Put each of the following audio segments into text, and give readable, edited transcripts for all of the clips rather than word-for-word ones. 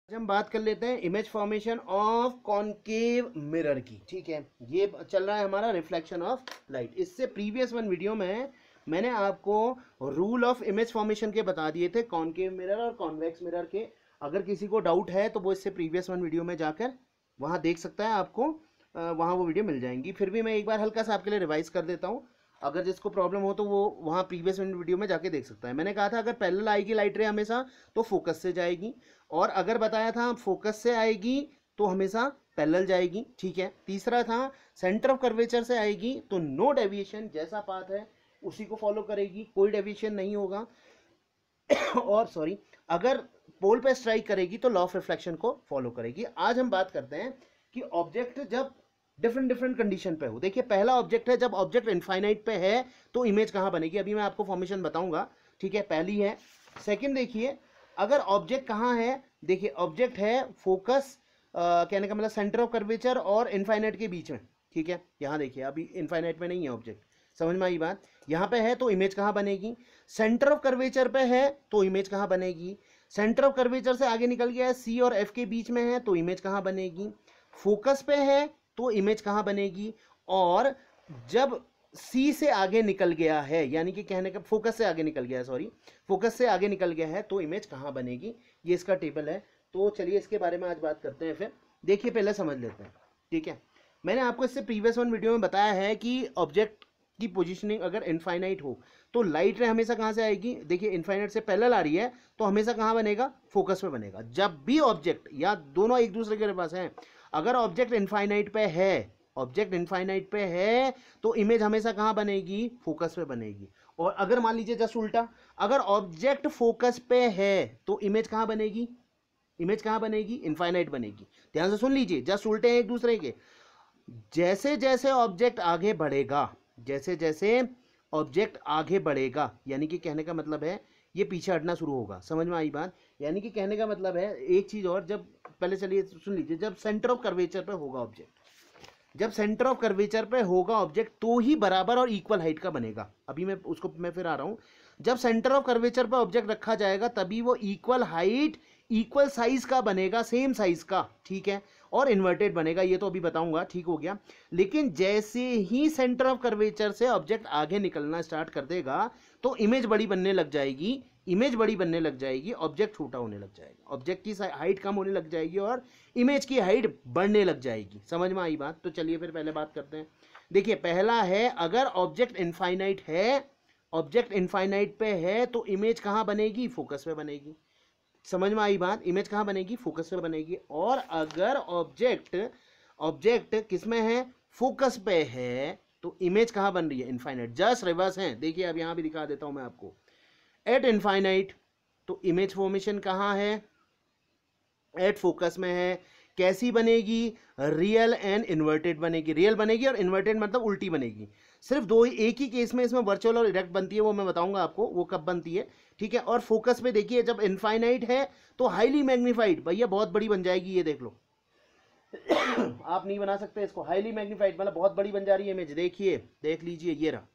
आज हम बात कर लेते हैं image formation of concave mirror की। ठीक है, ये चल रहा है हमारा रिफ्लेक्शन ऑफ लाइट। इससे प्रीवियस वीडियो में मैंने आपको रूल ऑफ इमेज फॉर्मेशन के बता दिए थे, कॉनकेव मिरर और कॉन्वेक्स मिरर के। अगर किसी को डाउट है तो वो इससे प्रीवियस वीडियो में जाकर वहाँ देख सकता है, आपको वहाँ वो वीडियो मिल जाएंगी। फिर भी मैं एक बार हल्का सा आपके लिए रिवाइज कर देता हूँ, अगर जिसको प्रॉब्लम हो तो वो वहाँ प्रीवियस वीडियो में जाके देख सकता है। मैंने कहा था अगर पैरेलल आएगी लाइट रे हमेशा तो फोकस से जाएगी, और अगर बताया था फोकस से आएगी तो हमेशा पैरेलल जाएगी। ठीक है, तीसरा था सेंटर ऑफ कर्वेचर से आएगी तो नो डेविएशन, जैसा पाथ है उसी को फॉलो करेगी, कोई डेविएशन नहीं होगा। और सॉरी, अगर पोल पे स्ट्राइक करेगी तो लॉ ऑफ रिफ्लेक्शन को फॉलो करेगी। आज हम बात करते हैं कि ऑब्जेक्ट जब डिफरेंट कंडीशन पे हो। देखिए, पहला ऑब्जेक्ट है जब ऑब्जेक्ट इनफाइनाइट पे है तो इमेज कहाँ बनेगी, अभी मैं आपको फॉर्मेशन बताऊंगा। ठीक है, पहली है। सेकंड देखिए, अगर ऑब्जेक्ट कहाँ है, देखिए ऑब्जेक्ट है फोकस, कहने का मतलब सेंटर ऑफ कर्वेचर और इनफाइनाइट के बीच में। ठीक है, यहाँ देखिए अभी इनफाइनाइट में नहीं है ऑब्जेक्ट, समझ में आई बात। यहाँ पे है तो इमेज कहाँ बनेगी, सेंटर ऑफ कर्वेचर पे है तो इमेज कहाँ बनेगी, सेंटर ऑफ कर्वेचर से आगे निकल गया है सी और एफ के बीच में है तो इमेज कहाँ बनेगी, फोकस पे है तो इमेज कहाँ बनेगी, और जब सी से आगे निकल गया है, यानी कि कहने का फोकस से आगे निकल गया है, सॉरी फोकस से आगे निकल गया है तो इमेज कहाँ बनेगी। ये इसका टेबल है। तो चलिए इसके बारे में आज बात करते हैं। फिर देखिए, पहले समझ लेते हैं। ठीक है, मैंने आपको इससे प्रीवियस वीडियो में बताया है कि ऑब्जेक्ट की पोजीशनिंग अगर इनफाइनाइट हो तो लाइट रे हमेशा कहाँ से आएगी। देखिए, इनफाइनाइट से पैरेलल आ रही है तो हमेशा कहाँ बनेगा, फोकस पे बनेगा। जब भी ऑब्जेक्ट या दोनों एक दूसरे के पास हैं, अगर ऑब्जेक्ट इनफाइनाइट पे है, ऑब्जेक्ट इनफाइनाइट पे है तो इमेज हमेशा कहाँ बनेगी, फोकस पे बनेगी। और अगर मान लीजिए जस्ट उल्टा, अगर ऑब्जेक्ट फोकस पे है तो इमेज कहाँ बनेगी, इमेज कहाँ बनेगी, इनफाइनाइट बनेगी। ध्यान से सुन लीजिए, जस्ट उल्टे हैं एक दूसरे के। जैसे जैसे ऑब्जेक्ट आगे बढ़ेगा, जैसे जैसे ऑब्जेक्ट आगे बढ़ेगा, यानी कि कहने का मतलब है ये पीछे हटना शुरू होगा। समझ में आई बात। यानी कि कहने का मतलब है एक चीज और, जब पहले चलिए सुन लीजिए, जब सेंटर ऑफ कर्वेचर पे होगा ऑब्जेक्ट, जब सेंटर ऑफ कर्वेचर पे होगा ऑब्जेक्ट तो ही बराबर और इक्वल हाइट का बनेगा। अभी मैं फिर आ रहा हूं। जब सेंटर ऑफ कर्वेचर पे ऑब्जेक्ट रखा जाएगा तभी वो इक्वल हाइट इक्वल साइज का बनेगा, सेम साइज का। ठीक है, और इन्वर्टेड बनेगा, ये तो अभी बताऊंगा। ठीक हो गया। लेकिन जैसे ही सेंटर ऑफ कर्वेचर से ऑब्जेक्ट आगे निकलना स्टार्ट कर देगा तो इमेज बड़ी बनने लग जाएगी, इमेज बड़ी बनने लग जाएगी, ऑब्जेक्ट छोटा होने लग जाएगा, ऑब्जेक्ट की हाइट कम होने लग जाएगी और इमेज की हाइट बढ़ने लग जाएगी। समझ में आई बात। तो चलिए फिर पहले बात करते हैं। देखिए, पहला है अगर ऑब्जेक्ट इनफाइनाइट है, ऑब्जेक्ट इनफाइनाइट पे है तो इमेज कहाँ बनेगी, फोकस पे बनेगी। समझ में आई बात, इमेज कहाँ बनेगी, फोकस पे बनेगी। और अगर ऑब्जेक्ट ऑब्जेक्ट किस में है, फोकस पे है तो इमेज कहाँ बन रही है, इनफाइनाइट। जस्ट रिवर्स है। देखिए अब यहाँ भी दिखा देता हूँ मैं आपको। एट इनफाइनाइट तो इमेज फॉर्मेशन कहाँ है, एट फोकस में है। कैसी बनेगी, रियल एंड इन्वर्टेड बनेगी। रियल बनेगी और इन्वर्टेड मतलब उल्टी बनेगी। सिर्फ दो ही, एक ही केस में इसमें वर्चुअल और इरेक्ट बनती है, वो मैं बताऊंगा आपको वो कब बनती है। ठीक है, और फोकस पे देखिए जब इनफाइनाइट है तो हाईली मैग्नीफाइड, भैया बहुत बड़ी बन जाएगी, ये देख लो। आप नहीं बना सकते इसको, हाईली मैग्नीफाइड मतलब बहुत बड़ी बन जा रही है इमेज। देखिए, देख लीजिए, ये रहा।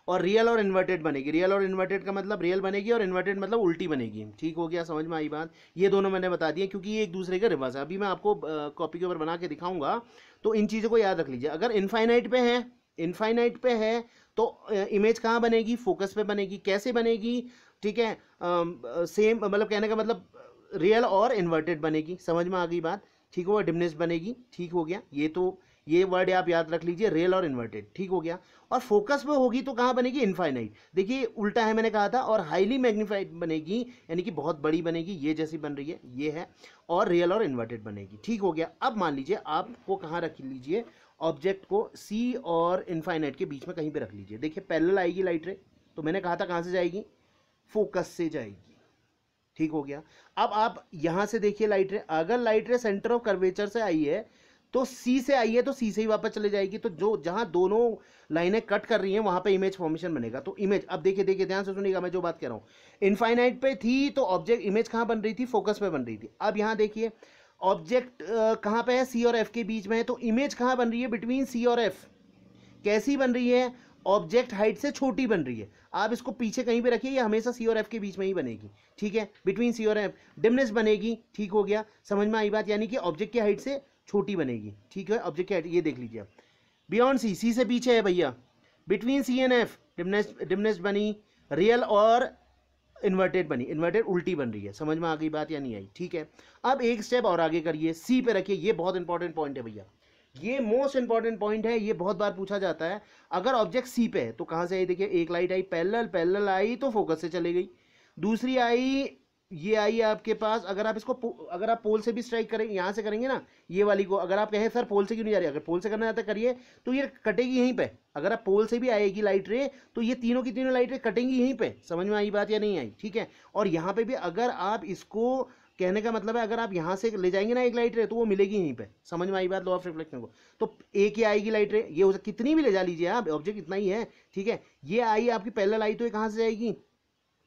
और रियल और इन्वर्टेड बनेगी। रियल और इन्वर्टेड का मतलब रियल बनेगी और इन्वर्टेड मतलब उल्टी बनेगी। ठीक हो गया, समझ में आई बात। ये दोनों मैंने बता दिए क्योंकि ये एक दूसरे का रिवर्स है। अभी मैं आपको कॉपी के ऊपर बना के दिखाऊंगा, तो इन चीज़ों को याद रख लीजिए। अगर इनफाइनाइट पे है, इनफाइनाइट पे है तो इमेज कहाँ बनेगी, फोकस पे बनेगी। कैसे बनेगी, ठीक है, सेम मतलब कहने का मतलब रियल और इन्वर्टेड बनेगी। समझ में आ गई बात। ठीक होगा, डिमनेस बनेगी। ठीक हो गया, ये तो ये वर्ड आप याद रख लीजिए, रियल और इन्वर्टेड। ठीक हो गया। और फोकस पे होगी तो कहाँ बनेगी, इनफाइनाइट। देखिए उल्टा है मैंने कहा था। और हाईली मैग्नीफाइड बनेगी, यानी कि बहुत बड़ी बनेगी, ये जैसी बन रही है, ये है। और रियल और इन्वर्टेड बनेगी। ठीक हो गया। अब मान लीजिए आपको कहाँ रख लीजिए, ऑब्जेक्ट को सी और इनफाइनाइट के बीच में कहीं पे रख लीजिए। देखिए पैरेलल आएगी लाइट रे, तो मैंने कहा था कहाँ से जाएगी, फोकस से जाएगी। ठीक हो गया। अब आप यहां से देखिए लाइट रे, अगर लाइट रे सेंटर ऑफ कर्वेचर से आई है तो सी से आई है तो सी से ही वापस चले जाएगी। तो जो जहां दोनों लाइनें कट कर रही हैं वहां पे इमेज फॉर्मेशन बनेगा। तो इमेज, अब देखिए देखिए ध्यान से सुनिएगा मैं जो बात कह रहा हूं। इनफाइनाइट पे थी तो ऑब्जेक्ट इमेज कहां बन रही थी, फोकस पे बन रही थी। अब यहां देखिए ऑब्जेक्ट कहां पे है, सी और एफ के बीच में है, तो इमेज कहां बन रही है, बिटवीन सी और एफ। कैसी बन रही है, ऑब्जेक्ट हाइट से छोटी बन रही है, आप इसको पीछे कहीं पे रखिए, ये हमेशा सी और एफ के बीच में ही बनेगी, ठीक है, बिटवीन सी और एफ डिमनेस बनेगी, ठीक हो गया, समझ में आई बात, यानी कि ऑब्जेक्ट की हाइट से छोटी बनेगी, ठीक है, ऑब्जेक्ट की हाइट, ये देख लीजिए आप, बियॉन्ड सी, सी से पीछे है भैया, बिटवीन सी एंड एफ डिमनेस बनी, रियल और इन्वर्टेड बनी, इन्वर्टेड उल्टी बन रही है, समझ में आ गई बात या नहीं आई, ठीक है। अब एक स्टेप और आगे करिए, सी पे रखिए, ये बहुत इंपॉर्टेंट पॉइंट है भैया, ये मोस्ट इंपॉर्टेंट पॉइंट है, ये बहुत बार पूछा जाता है। अगर ऑब्जेक्ट सी पे है तो कहां से आई, देखिए एक लाइट आई पैरेलल, पैरेलल आई तो फोकस से चली गई, दूसरी आई, ये आई आपके पास, अगर आप इसको अगर आप पोल से भी स्ट्राइक करेंगे, यहां से करेंगे ना ये वाली को, अगर आप कहें सर पोल से क्यों नहीं जा रही, अगर पोल से करना चाहता करिए तो ये कटेगी यहीं पे, अगर आप पोल से भी आएगी लाइट रे तो ये तीनों की तीनों लाइट रे कटेंगी यहीं पे, समझ में आई बात या नहीं आई, ठीक है। और यहाँ पे भी अगर आप इसको, कहने का मतलब है अगर आप यहाँ से ले जाएंगे ना एक लाइट रे तो वो मिलेगी यहीं पे, समझ में आई बात, लॉ ऑफ रिफ्लेक्शन को, तो एक ही आएगी लाइट रे, ये कितनी भी ले जा लीजिए आप, ऑब्जेक्ट इतना ही है, ठीक है, ये आई आपकी पैरेलल आई तो ये कहाँ से जाएगी,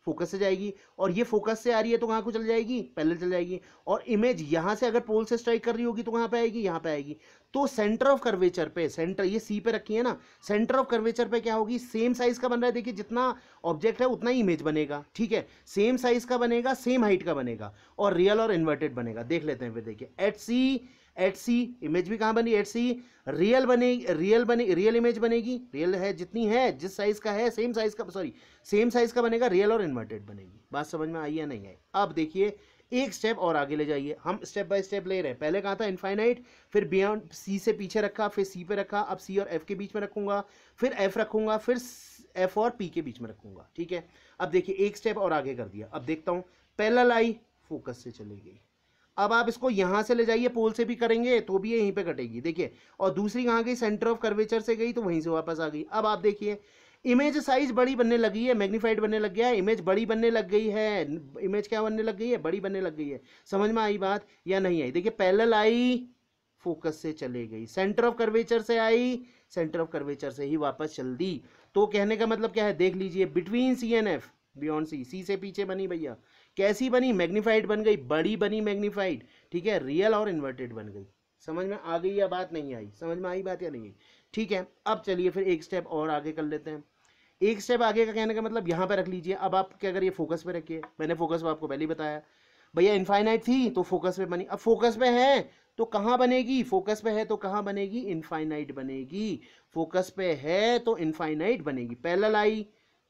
फोकस से जाएगी, और ये फोकस से आ रही है तो कहाँ को चल जाएगी, पैरेलल चल जाएगी, और इमेज यहाँ से अगर पोल से स्ट्राइक कर रही होगी तो कहाँ पे आएगी, यहाँ पे आएगी, तो सेंटर ऑफ कर्वेचर पे, सेंटर ये सी पे रखी है ना, सेंटर ऑफ कर्वेचर पे क्या होगी, सेम साइज का बन रहा है, देखिए जितना ऑब्जेक्ट है उतना ही इमेज बनेगा, ठीक है, सेम साइज का बनेगा, सेम हाइट का बनेगा, और रियल और इन्वर्टेड बनेगा, देख लेते हैं फिर, देखिए एट सी इमेज भी कहाँ बनी, एट सी रियल बनेगी, रियल इमेज बनेगी, रियल है जितनी है, जिस साइज का है सेम साइज का, सॉरी सेम साइज का बनेगा, रियल और इन्वर्टेड बनेगी, बात समझ में आई या नहीं आई। अब देखिए एक स्टेप और आगे ले जाइए, हम स्टेप बाय स्टेप ले रहे हैं, पहले कहा था इनफाइनाइट, फिर बियॉन्ड सी से पीछे रखा, फिर सी पे रखा, अब सी और एफ के बीच में रखूंगा, फिर एफ रखूंगा, फिर एफ और पी के बीच में रखूंगा, ठीक है। अब देखिए एक स्टेप और आगे कर दिया, अब देखता हूं पैरेलल आई फोकस से चली गई, अब आप इसको यहां से ले जाइए, पोल से भी करेंगे तो भी यहीं पे कटेगी, देखिए, और दूसरी कहां गई, सेंटर ऑफ कर्वेचर से गई तो वहीं से वापस आ गई। अब आप देखिए इमेज साइज बड़ी बनने लगी है, मैग्नीफाइड बनने लग गया है, इमेज बड़ी बनने लग गई है, इमेज क्या बनने लग गई है, बड़ी बनने लग गई है, समझ में आई बात या नहीं आई। देखिए पैरेलल आई फोकस से चले गई, सेंटर ऑफ कर्वेचर से आई, सेंटर ऑफ कर्वेचर से ही वापस चल दी, तो कहने का मतलब क्या है, देख लीजिए between C and F beyond C, C से पीछे बनी भैया, कैसी बनी, मैग्नीफाइड बन गई, बड़ी बनी मैग्नीफाइड, ठीक है, रियल और इन्वर्टेड बन गई, समझ में आ गई या बात नहीं आई, समझ में आई बात या नहीं आई, ठीक है। अब चलिए फिर एक स्टेप और आगे कर लेते हैं, एक स्टेप आगे का कहने का मतलब यहाँ पे रख लीजिए, अब आप क्या करिए फोकस पे रखिए, मैंने फोकस पे आपको पहले ही बताया भैया, इनफाइनाइट थी तो फोकस पे बनी, अब फोकस पे है तो कहाँ बनेगी, फोकस पे है तो कहाँ बनेगी, इनफाइनाइट बनेगी, फोकस पे है तो इनफाइनाइट बनेगी, पैरेलल आई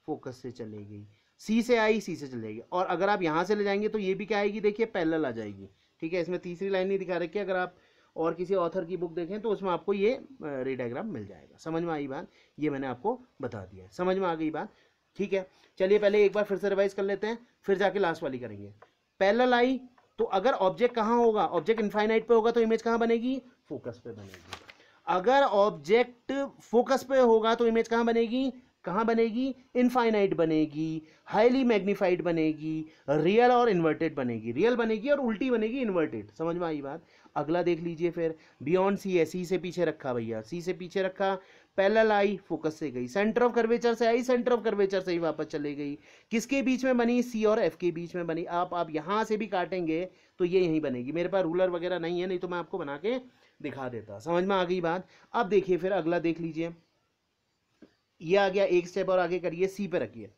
फोकस से चले गई, सी से आई सी से चले जाएगी, और अगर आप यहाँ से ले जाएंगे तो ये भी क्या आएगी, देखिए पैरेलल आ जाएगी, ठीक है, इसमें तीसरी लाइन नहीं दिखा रखी है, अगर आप और किसी ऑथर की बुक देखें तो उसमें आपको ये रे डायग्राम मिल जाएगा, समझ में आई बात, ये मैंने आपको बता दिया है, समझ में आ गई बात, ठीक है। चलिए पहले एक बार फिर से रिवाइज कर लेते हैं, फिर जाके लास्ट वाली करेंगे। पैरेलल आई तो अगर ऑब्जेक्ट कहाँ होगा, ऑब्जेक्ट इनफाइनाइट पे होगा तो इमेज कहाँ बनेगी, फोकस पे बनेगी, अगर ऑब्जेक्ट फोकस पे होगा तो इमेज कहाँ बनेगी, इनफाइनाइट बनेगी, हाईली मैग्नीफाइड बनेगी, रियल और इन्वर्टेड बनेगी, रियल बनेगी और उल्टी बनेगी इन्वर्टेड, समझ में आई बात। अगला देख लीजिए फिर, बियॉन्ड सी है, सी से पीछे रखा भैया, सी से पीछे रखा, पैरेलल आई फोकस से गई, सेंटर ऑफ कर्वेचर से आई, सेंटर ऑफ कर्वेचर से ही वापस चले गई, किसके बीच में बनी, सी और एफ के बीच में बनी, आप यहाँ से भी काटेंगे तो ये यहीं बनेगी, मेरे पास रूलर वगैरह नहीं है, नहीं तो मैं आपको बना के दिखा देता, समझ में आ गई बात। अब देखिए फिर अगला देख लीजिए, ये आ गया, एक स्टेप और आगे करिए, सी पे रखिए,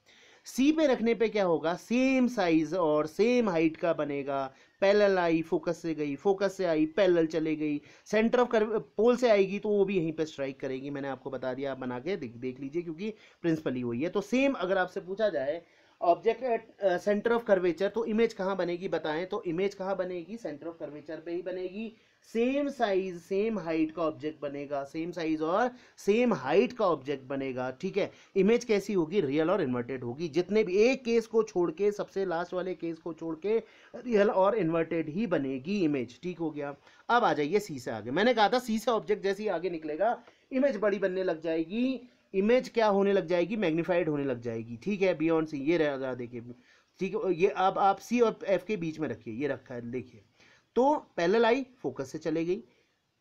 सी पे रखने पे क्या होगा, सेम साइज और सेम हाइट का बनेगा, पैरेलल आई फोकस से गई, फोकस से आई पैरेलल चले गई, सेंटर ऑफ पोल से आएगी तो वो भी यहीं पे स्ट्राइक करेगी, मैंने आपको बता दिया, आप बना के देख लीजिए क्योंकि प्रिंसिपल ही वही है। तो सेम अगर आपसे पूछा जाए object at centre of curvature तो इमेज कहाँ बनेगी बताएं, तो इमेज कहाँ बनेगी, सेंटर ऑफ कर्वेचर पे ही बनेगी, सेम साइज सेम हाइट का ऑब्जेक्ट बनेगा, सेम साइज और सेम हाइट का ऑब्जेक्ट बनेगा, ठीक है। इमेज कैसी होगी, रियल और इन्वर्टेड होगी, जितने भी एक केस को छोड़ के, सबसे लास्ट वाले केस को छोड़ के रियल और इन्वर्टेड ही बनेगी इमेज, ठीक हो गया। अब आ जाइए सी से आगे, मैंने कहा था सी से ऑब्जेक्ट जैसे ही आगे निकलेगा इमेज बड़ी बनने लग जाएगी, इमेज क्या होने लग जाएगी, मैग्नीफाइड होने लग जाएगी, ठीक है। बियॉन्ड सी ये रहा, देखिए ठीक है, ये अब आप सी और एफ के बीच में रखिए, ये रखा है देखिए, तो पैरेलल आई फोकस से चले गई,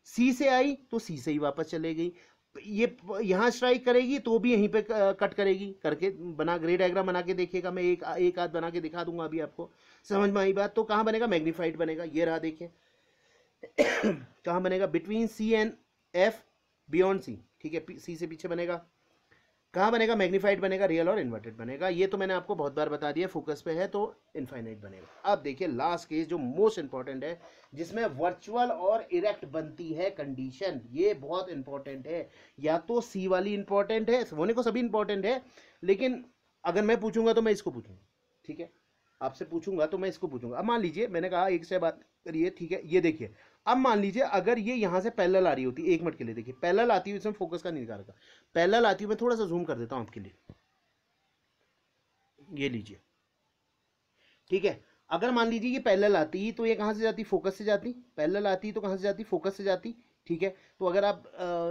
सी से आई तो सी से ही वापस चले गई, ये यहाँ स्ट्राइक करेगी तो भी यहीं पे कट करेगी, करके बना ग्रे डायग्राम बना के देखिएगा, मैं एक आध बना के दिखा दूंगा अभी आपको, समझ में आई बात। तो कहाँ बनेगा, मैग्नीफाइड बनेगा, ये रहा देखिए कहाँ बनेगा, between C and F beyond C, ठीक है, सी से पीछे बनेगा, कहाँ बनेगा, मैग्नीफाइड बनेगा, रियल और इन्वर्टेड बनेगा। ये तो मैंने आपको बहुत बार बता दिया, फोकस पे है तो इनफाइनाइट बनेगा। अब देखिए लास्ट केस जो मोस्ट इंपॉर्टेंट है, जिसमें वर्चुअल और इरेक्ट बनती है कंडीशन, ये बहुत इंपॉर्टेंट है। या तो सी वाली इंपॉर्टेंट है, होने को सभी इंपॉर्टेंट है, लेकिन अगर मैं पूछूंगा तो मैं इसको पूछूंगा, ठीक है, आपसे पूछूंगा तो मैं इसको पूछूंगा। अब मान लीजिए मैंने कहा एक से बात करिए, ठीक है, ये देखिए अब मान लीजिए अगर ये यहाँ से पैरेलल आ रही होती, एक मिनट के लिए देखिए पैरेलल आती हुई, इसमें फोकस का नहीं दिखा रखा, पैरेलल आती हुई, मैं थोड़ा सा जूम कर देता हूँ आपके लिए, ये लीजिए, ठीक है। अगर मान लीजिए ये पैरेलल आती तो ये कहाँ से जाती, फोकस से जाती, पैरेलल आती तो कहाँ से जाती, फोकस से जाती, ठीक है। तो अगर आप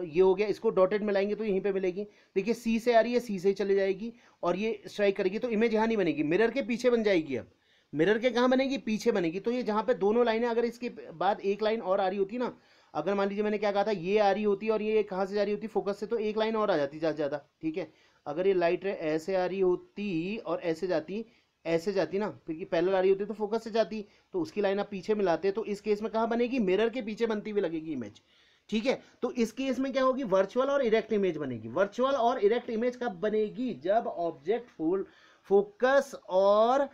ये हो गया, इसको डॉटेड मिलाएंगे तो यहीं पे मिलेगी, देखिए सी से आ रही है, सी से ही चले जाएगी और ये स्ट्राइक करेगी तो इमेज यहाँ नहीं बनेगी, मिरर के पीछे बन जाएगी। अब मिरर के कहाँ बनेगी, पीछे बनेगी। तो ये जहाँ पे दोनों लाइनें, अगर इसके बाद एक लाइन और आ रही होती ना, अगर मान लीजिए मैंने क्या कहा था, ये आ रही होती और ये कहाँ से जा रही होती, फोकस से, तो एक लाइन और आ जाती ज़्यादा ज़्यादा, ठीक है। अगर ये लाइट ऐसे आ रही होती और ऐसे जाती, ऐसे जाती ना, क्योंकि पैरेलल आ रही होती तो फोकस से जाती, तो उसकी लाइन आप पीछे मिलाते, तो इस केस में कहाँ बनेगी, मिरर के पीछे बनती हुई लगेगी इमेज, ठीक है। तो इस केस में क्या होगी, वर्चुअल और इरेक्ट इमेज बनेगी। वर्चुअल और इरेक्ट इमेज कब बनेगी, जब ऑब्जेक्ट फोकस और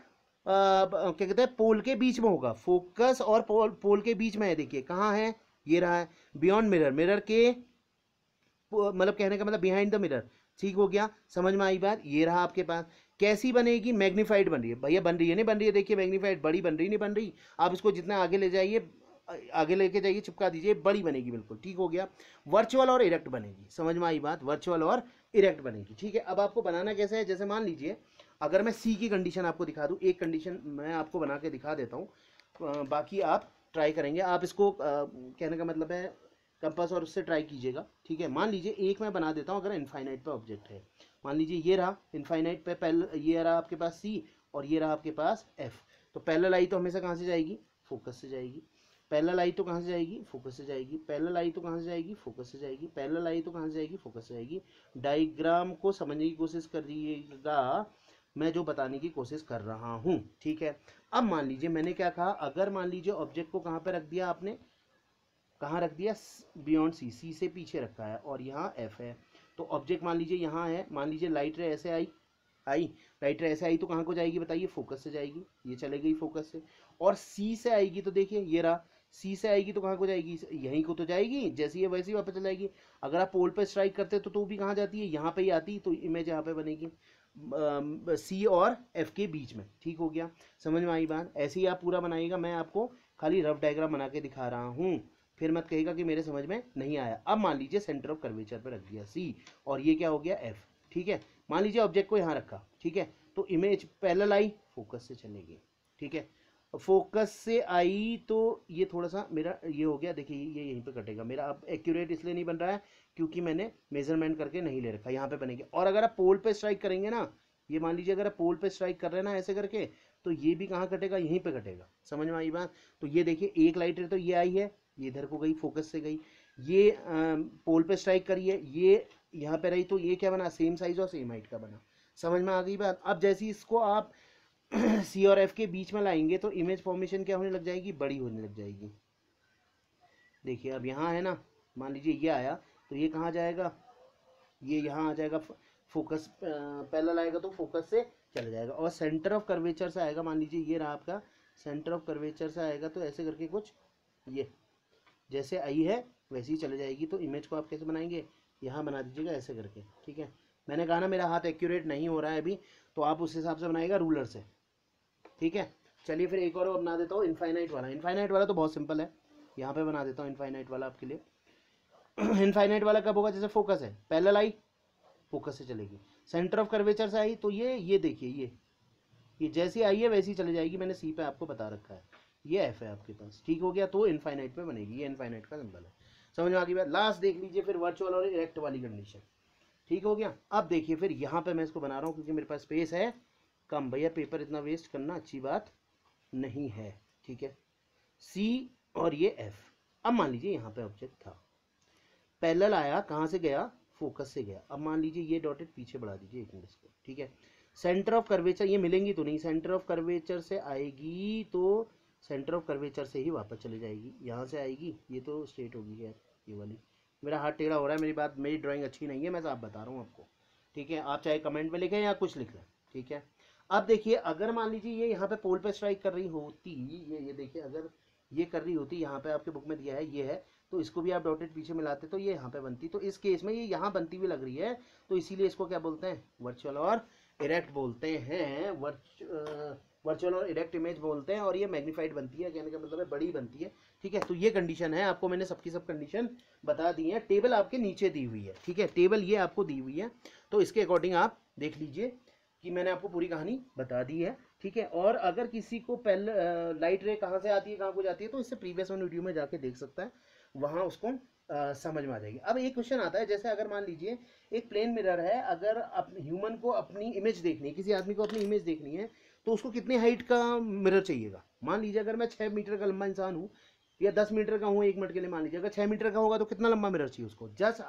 क्या कहते हैं, पोल के बीच में होगा। फोकस और पोल के बीच में है, देखिए कहाँ है, ये रहा है, बियॉन्ड मिरर, मिरर के मतलब कहने का मतलब बिहाइंड द मिरर, ठीक हो गया, समझ में आई बात। ये रहा आपके पास, कैसी बनेगी, मैग्नीफाइड बन रही है भैया, बन रही है नहीं बन रही है, देखिए मैग्नीफाइड, बड़ी बन रही नहीं बन रही, आप इसको जितना आगे ले जाइए, आगे लेके जाइए, चिपका दीजिए, बड़ी बनेगी बिल्कुल, ठीक हो गया। वर्चुअल और इरेक्ट बनेगी, समझ में आई बात, वर्चुअल और इरेक्ट बनेगी, ठीक है। अब आपको बनाना कैसे है, जैसे मान लीजिए अगर मैं सी की कंडीशन आपको दिखा दूँ, एक कंडीशन मैं आपको बना के दिखा देता हूँ, बाकी आप ट्राई करेंगे, आप इसको कहने का मतलब है कंपास और उससे ट्राई कीजिएगा, ठीक है। मान लीजिए एक मैं बना देता हूँ, अगर इनफाइनाइट पे ऑब्जेक्ट है, मान लीजिए ये रहा इनफाइनाइट पे, पहले ये रहा आपके पास सी और ये रहा आपके पास एफ। तो पैरेलल आई तो हमेशा कहाँ से जाएगी, फोकस से जाएगी, पैरेलल आई तो कहाँ से जाएगी, फोकस से जाएगी, पैरेलल आई तो कहाँ से जाएगी, फोकस से जाएगी, पैरेलल आई तो कहाँ से जाएगी, फोकस से जाएगी। डायग्राम को समझने की कोशिश करिएगा, मैं जो बताने की कोशिश कर रहा हूँ, ठीक है। अब मान लीजिए मैंने क्या कहा, अगर मान लीजिए ऑब्जेक्ट को कहाँ पे रख दिया आपने, कहाँ रख दिया, बियॉन्ड सी, सी से पीछे रखा है और यहाँ एफ है, तो ऑब्जेक्ट मान लीजिए यहाँ है, मान लीजिए लाइट रे ऐसे आई, लाइट रे ऐसे आई तो कहाँ को जाएगी बताइए, फोकस से जाएगी, ये चले गई फोकस से। और सी से आएगी तो देखिए ये रहा, सी से आएगी तो कहाँ को जाएगी, यहीं को तो जाएगी, जैसी ये वैसी वापस चल जाएगी। अगर आप पोल पे स्ट्राइक करते तो भी कहाँ जाती है, यहाँ पे ही आती, तो इमेज यहाँ पे बनेगी सी और एफ के बीच में, ठीक हो गया, समझ में आई बात। ऐसे ही आप पूरा बनाइएगा, मैं आपको खाली रफ डायग्राम बना के दिखा रहा हूँ, फिर मत कहिएगा कि मेरे समझ में नहीं आया। अब मान लीजिए सेंटर ऑफ कर्वेचर पे रख दिया सी और ये क्या हो गया एफ, ठीक है। मान लीजिए ऑब्जेक्ट को यहाँ रखा, ठीक है, तो इमेज पैरेलल आई, फोकस से चलेगी, ठीक है। फोकस से आई तो ये थोड़ा सा मेरा ये हो गया, देखिए ये यहीं पे कटेगा मेरा। अब एक्यूरेट इसलिए नहीं बन रहा है क्योंकि मैंने मेजरमेंट करके नहीं ले रखा, यहाँ पे बनेगी। और अगर आप पोल पे स्ट्राइक करेंगे ना, ये मान लीजिए अगर आप पोल पे स्ट्राइक कर रहे हैं ना ऐसे करके, तो ये भी कहाँ कटेगा, यहीं पे कटेगा, समझ में आई बात। तो ये देखिए एक लाइट रे तो ये आई है, ये इधर को गई, फोकस से गई, ये पोल पे स्ट्राइक करी है, ये यहाँ पे रही, तो ये क्या बना, सेम साइज और सेम हाइट का बना, समझ में आ गई बात। अब जैसे इसको आप सी और एफ के बीच में लाएंगे तो इमेज फॉर्मेशन क्या होने लग जाएगी, बड़ी होने लग जाएगी। देखिए अब यहाँ है ना, मान लीजिए ये आया तो ये कहाँ जाएगा, ये यहाँ आ जाएगा, फोकस पैरेलल आएगा तो फोकस से चला जाएगा। और सेंटर ऑफ कर्वेचर से आएगा, मान लीजिए ये रहा आपका सेंटर ऑफ कर्वेचर से आएगा, तो ऐसे करके कुछ ये जैसे आई है वैसे ही चले जाएगी। तो इमेज को आप कैसे बनाएंगे, यहाँ बना दीजिएगा ऐसे करके, ठीक है। मैंने कहा ना मेरा हाथ एक्यूरेट नहीं हो रहा है अभी, तो आप उस हिसाब से बनाएगा रूलर से, ठीक है। चलिए फिर एक और बना देता हूँ इनफाइनाइट वाला। इनफाइनाइट वाला तो बहुत सिंपल है, यहाँ पे बना देता हूँ इनफाइनाइट वाला आपके लिए। इनफाइनाइट वाला कब होगा, जैसे फोकस है, पैरेलल आई, फोकस से चलेगी, सेंटर ऑफ कर्वेचर से आई तो ये देखिए ये जैसी आई है वैसी चली जाएगी, मैंने सी पे आपको बता रखा है, ये एफ है आपके पास, ठीक हो गया। तो इनफाइनाइट पे बनेगी, ये इनफाइनाइट का सिंबल है, समझ में आ गई बात। लास्ट देख लीजिए फिर वर्चुअल और इरेक्ट वाली कंडीशन, ठीक हो गया। अब देखिए फिर यहाँ पे मैं इसको बना रहा हूँ क्योंकि मेरे पास स्पेस है कम, भैया पेपर इतना वेस्ट करना अच्छी बात नहीं है, ठीक है। सी और ये एफ, अब मान लीजिए यहाँ पे ऑब्जेक्ट था, पैरेलल आया, कहाँ से गया, फोकस से गया। अब मान लीजिए ये डॉटेड पीछे बढ़ा दीजिए एक मिनट इसको, ठीक है। सेंटर ऑफ कर्वेचर, ये मिलेंगी तो नहीं, सेंटर ऑफ कर्वेचर से आएगी तो सेंटर ऑफ कर्वेचर से ही वापस चली जाएगी, यहाँ से आएगी, ये तो स्ट्रेट होगी यार, ये वाली। मेरा हाथ टेढ़ा हो रहा है, मेरी बात, मेरी ड्राइंग अच्छी नहीं है, मैं साफ बता रहा हूँ आपको, ठीक है, आप चाहे कमेंट में लिखें या कुछ लिख लें, ठीक है। अब देखिए, अगर मान लीजिए ये यहाँ पे पोल पे स्ट्राइक कर रही होती, ये देखिए, अगर ये कर रही होती, यहाँ पे आपके बुक में दिया है ये है, तो इसको भी आप डॉटेड पीछे मिलाते तो ये यहाँ पे बनती, तो इस केस में ये यहाँ बनती हुई लग रही है, तो इसीलिए इसको क्या बोलते हैं, वर्चुअल और इरेक्ट बोलते हैं, वर्चुअल और इरेक्ट इमेज बोलते हैं, और ये मैग्नीफाइड बनती है, कहने का मतलब है बड़ी बनती है, ठीक है। तो ये कंडीशन है, आपको मैंने सबकी सब कंडीशन बता दी है, टेबल आपके नीचे दी हुई है, ठीक है, टेबल ये आपको दी हुई है, तो इसके अकॉर्डिंग आप देख लीजिए कि मैंने आपको पूरी कहानी बता दी है, ठीक है। और अगर किसी को पहले लाइट रे कहाँ से आती है, कहाँ को जाती है, तो इससे प्रीवियस वन वीडियो में जाके देख सकता है, वहाँ उसको समझ में आ जाएगी। अब एक क्वेश्चन आता है, जैसे अगर मान लीजिए एक प्लेन मिरर है, अगर ह्यूमन को अपनी इमेज देखनी है, किसी आदमी को अपनी इमेज देखनी है, तो उसको कितनी हाइट का मिरर चाहिएगा। मान लीजिए अगर मैं 6 मीटर का लंबा इंसान हूँ या 10 मीटर का हूँ, 1 मिनट के लिए मान लीजिए, अगर 6 मीटर का होगा तो कितना लंबा मिरर चाहिए उसको, जस्ट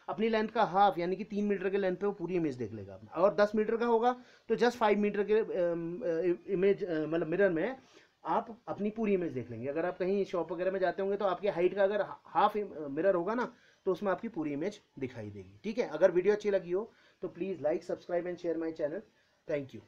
अपनी लेंथ का हाफ, यानी कि 3 मीटर के लेंथ पे वो पूरी इमेज देख लेगा अपना। और 10 मीटर का होगा तो जस्ट 5 मीटर के इमेज मतलब मिरर में आप अपनी पूरी इमेज देख लेंगे। अगर आप कहीं शॉप वगैरह में जाते होंगे तो आपकी हाइट का अगर हाफ मिरर होगा ना, तो उसमें आपकी पूरी इमेज दिखाई देगी, ठीक है। अगर वीडियो अच्छी लगी हो तो please like, subscribe and share my channel. Thank you.